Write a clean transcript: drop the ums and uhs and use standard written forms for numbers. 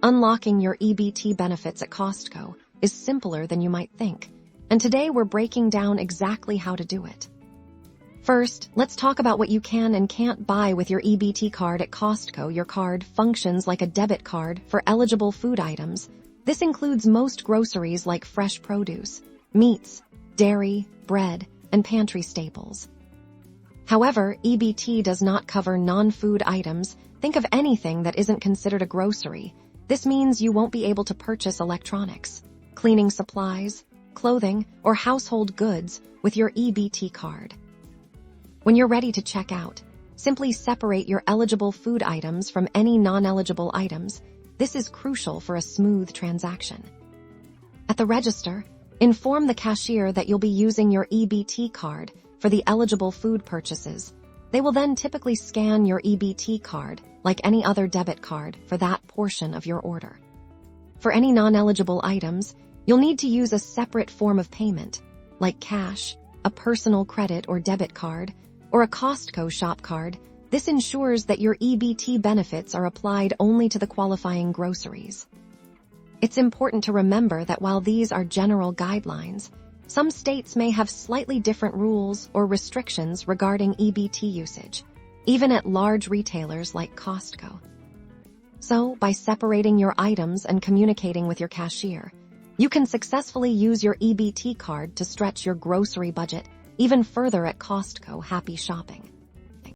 Unlocking your EBT benefits at Costco is simpler than you might think, and today we're breaking down exactly how to do it. First, let's talk about what you can and can't buy with your EBT card at Costco. Your card functions like a debit card for eligible food items. This includes most groceries like fresh produce, meats, dairy, bread, and pantry staples. However, EBT does not cover non-food items. Think of anything that isn't considered a grocery. This means you won't be able to purchase electronics, cleaning supplies, clothing, or household goods with your EBT card. When you're ready to check out, simply separate your eligible food items from any non-eligible items. This is crucial for a smooth transaction. At the register, inform the cashier that you'll be using your EBT card for the eligible food purchases. They will then typically scan your EBT card like any other debit card for that portion of your order. For any non-eligible items, you'll need to use a separate form of payment, like cash, a personal credit or debit card, or a Costco shop card. This ensures that your EBT benefits are applied only to the qualifying groceries. It's important to remember that while these are general guidelines, some states may have slightly different rules or restrictions regarding EBT usage, even at large retailers like Costco. So, by separating your items and communicating with your cashier, you can successfully use your EBT card to stretch your grocery budget even further at Costco. Happy shopping!